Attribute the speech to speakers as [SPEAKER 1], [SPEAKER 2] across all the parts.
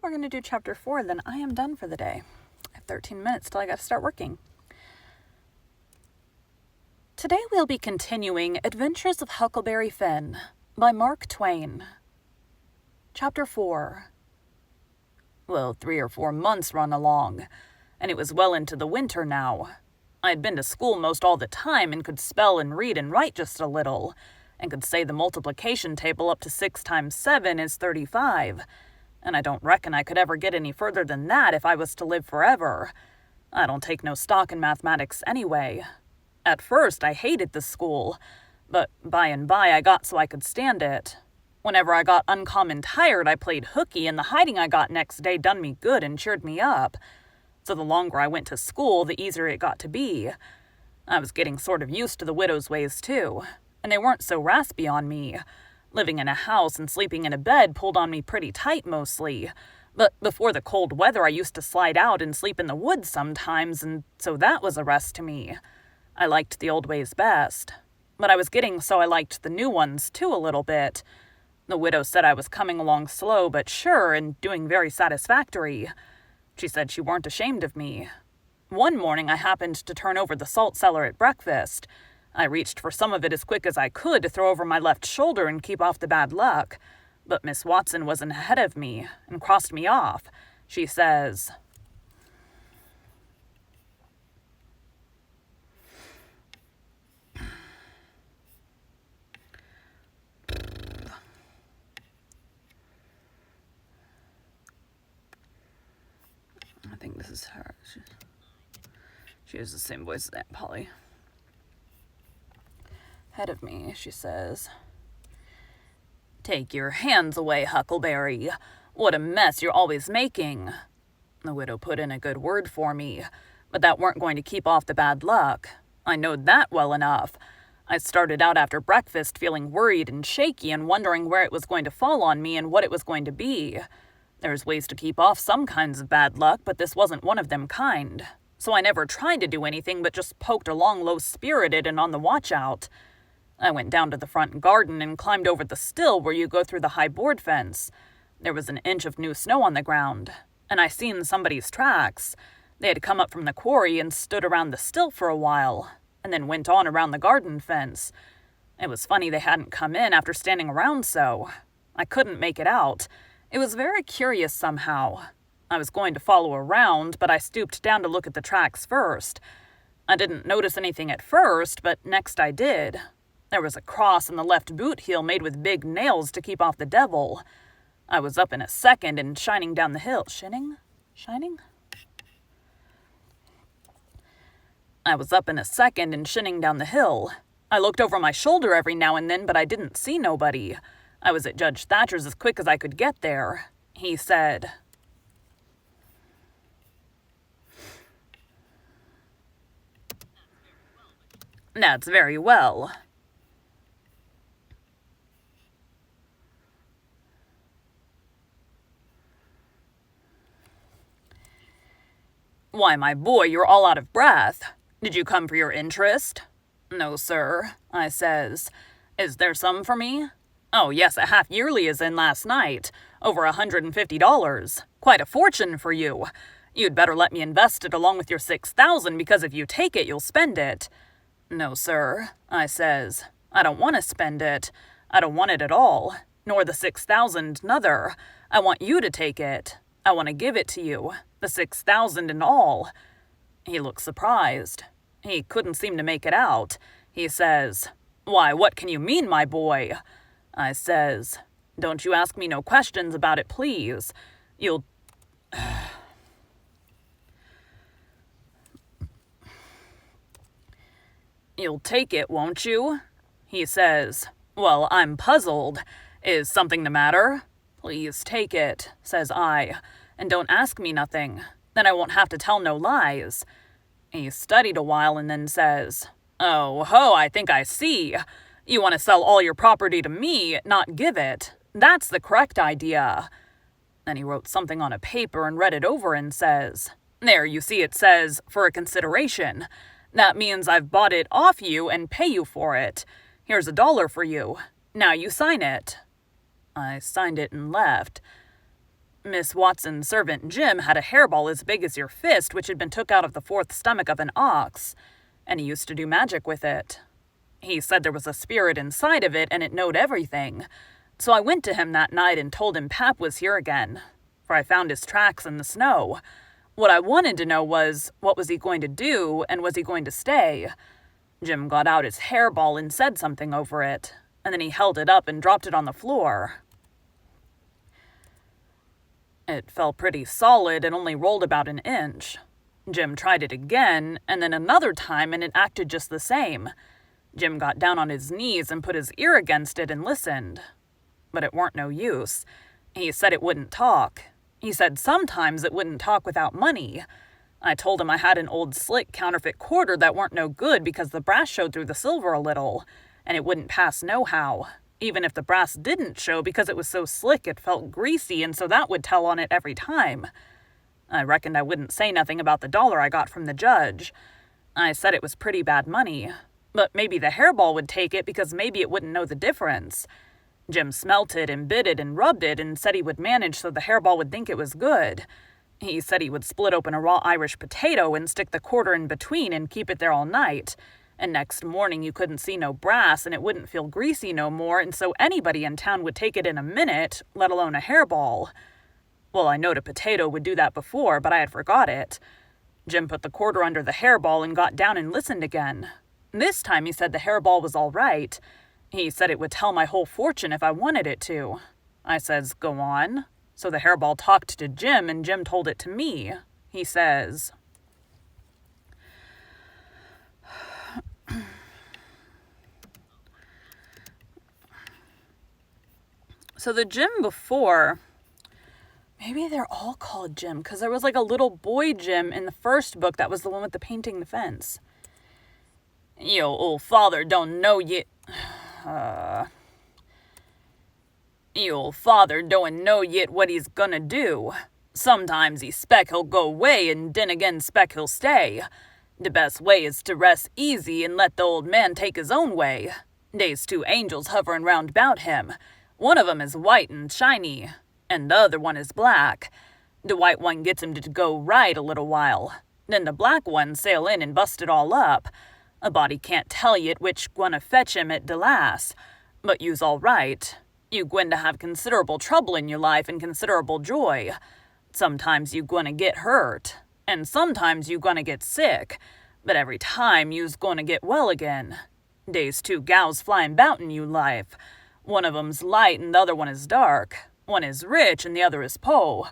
[SPEAKER 1] we're going to do chapter 4, then I am done for the day. I have 13 minutes till I got to start working. Today we'll be continuing Adventures of Huckleberry Finn by Mark Twain. Chapter 4. Well, 3 or 4 months run along, and it was well into the winter now. I had been to school most all the time and could spell and read and write just a little, and could say the multiplication table up to 6 times 7 is 35, and I don't reckon I could ever get any further than that if I was to live forever. I don't take no stock in mathematics anyway. At first I hated the school, but by and by I got so I could stand it. Whenever I got uncommon tired, I played hooky, and the hiding I got next day done me good and cheered me up. So the longer I went to school, the easier it got to be. I was getting sort of used to the widow's ways, too, and they weren't so raspy on me. Living in a house and sleeping in a bed pulled on me pretty tight mostly, but before the cold weather I used to slide out and sleep in the woods sometimes, and so that was a rest to me. I liked the old ways best, but I was getting so I liked the new ones, too, a little bit. The widow said I was coming along slow but sure and doing very satisfactory. She said she weren't ashamed of me. One morning I happened to turn over the salt cellar at breakfast. I reached for some of it as quick as I could to throw over my left shoulder and keep off the bad luck, but Miss Watson wasn't ahead of me and crossed me off. She says, I think this is her. She has the same voice as Aunt Polly. Ahead of me, she says, "Take your hands away, Huckleberry. What a mess you're always making." The widow put in a good word for me, but that weren't going to keep off the bad luck. I knowed that well enough. I started out after breakfast feeling worried and shaky and wondering where it was going to fall on me and what it was going to be. There's ways to keep off some kinds of bad luck, but this wasn't one of them kind. So I never tried to do anything but just poked along low-spirited and on the watch-out. I went down to the front garden and climbed over the still where you go through the high board fence. There was an inch of new snow on the ground, and I seen somebody's tracks. They had come up from the quarry and stood around the still for a while, and then went on around the garden fence. It was funny they hadn't come in after standing around so. I couldn't make it out. It was very curious somehow. I was going to follow around, but I stooped down to look at the tracks first. I didn't notice anything at first, but next I did. There was a cross in the left boot heel made with big nails to keep off the devil. I was up in a second and shining down the hill. Shining? I was up in a second and shinning down the hill. I looked over my shoulder every now and then, but I didn't see nobody. I was at Judge Thatcher's as quick as I could get there. He said, "That's very well." "Why, my boy, you're all out of breath. Did you come for your interest?" "No, sir," I says. "Is there some for me?" "Oh, yes, a half-yearly is in last night. Over $150. Quite a fortune for you. You'd better let me invest it along with your $6,000, because if you take it, you'll spend it." "No, sir," I says. "I don't want to spend it. I don't want it at all. Nor the $6,000, nother. I want you to take it. I want to give it to you. The $6,000 and all." He looked surprised. He couldn't seem to make it out. He says, "Why, what can you mean, my boy?" I says, "Don't you ask me no questions about it, please. You'll take it, won't you?" He says, "Well, I'm puzzled. Is something the matter?" "Please take it," says I, "and don't ask me nothing. Then I won't have to tell no lies." He studied a while and then says, "Oh, ho, I think I see. You want to sell all your property to me, not give it. That's the correct idea." Then he wrote something on a paper and read it over and says, "There, you see it says, for a consideration. That means I've bought it off you and pay you for it. Here's $1 for you. Now you sign it." I signed it and left. Miss Watson's servant Jim had a hairball as big as your fist which had been took out of the fourth stomach of an ox, and he used to do magic with it. He said there was a spirit inside of it and it knowed everything. So I went to him that night and told him Pap was here again, for I found his tracks in the snow. What I wanted to know was, what was he going to do, and was he going to stay? Jim got out his hairball and said something over it, and then he held it up and dropped it on the floor. It fell pretty solid and only rolled about an inch. Jim tried it again, and then another time, and it acted just the same. Jim got down on his knees and put his ear against it and listened. But it weren't no use. He said it wouldn't talk. He said sometimes it wouldn't talk without money. I told him I had an old slick counterfeit quarter that weren't no good because the brass showed through the silver a little, and it wouldn't pass nohow, even if the brass didn't show because it was so slick it felt greasy, and so that would tell on it every time. I reckoned I wouldn't say nothing about the $1 I got from the judge. I said it was pretty bad money, but maybe the hairball would take it because maybe it wouldn't know the difference. Jim smelt it and bit it and rubbed it and said he would manage so the hairball would think it was good. He said he would split open a raw Irish potato and stick the quarter in between and keep it there all night. And next morning you couldn't see no brass and it wouldn't feel greasy no more, and so anybody in town would take it in a minute, let alone a hairball. Well, I knowed a potato would do that before, but I had forgot it. Jim put the quarter under the hairball and got down and listened again. This time he said the hairball was all right. He said it would tell my whole fortune if I wanted it to. I says, go on. So the hairball talked to Jim, and Jim told it to me. He says, so the Jim before, maybe they're all called Jim, because there was like a little boy Jim in the first book that was the one with the painting the fence. Yo, old father don't know yet. Your old father don't know yet what he's gonna do. Sometimes he spec he'll go away, and then again spec he'll stay. The best way is to rest easy and let the old man take his own way. They's 2 angels hovering round about him. One of 'em is white and shiny, and the other one is black. The white one gets him to go right a little while. Then the black one sail in and bust it all up. A body can't tell yet which gonna fetch him at the last. But you's all right. You gwine to have considerable trouble in your life and considerable joy. Sometimes you gonna get hurt, and sometimes you gonna get sick, but every time you's gonna get well again. Dey's 2 gals flying 'bout in you life. One of 'em's light and the other one is dark. One is rich and the other is po'.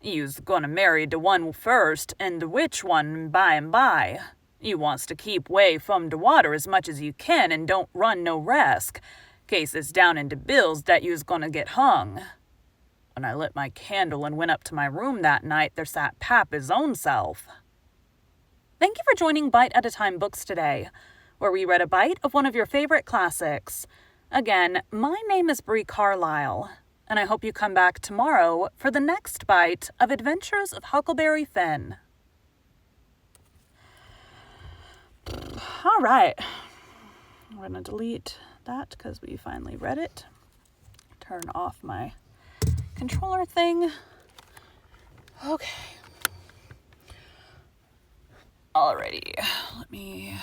[SPEAKER 1] You's gonna marry the one first and the rich one by and by. You wants to keep way from the water as much as you can and don't run no risk. Case it's down in the bills that you's gonna get hung. When I lit my candle and went up to my room that night, there sat Pap his own self. Thank you for joining Bite at a Time Books today, where we read a bite of one of your favorite classics. Again, my name is Bree Carlile, and I hope you come back tomorrow for the next bite of Adventures of Huckleberry Finn. All right, I'm going to delete that because we finally read it. Turn off my controller thing. Okay. Alrighty, let me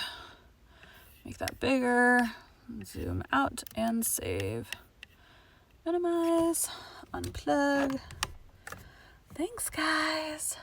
[SPEAKER 1] make that bigger, zoom out and save. Minimize, unplug. Thanks, guys.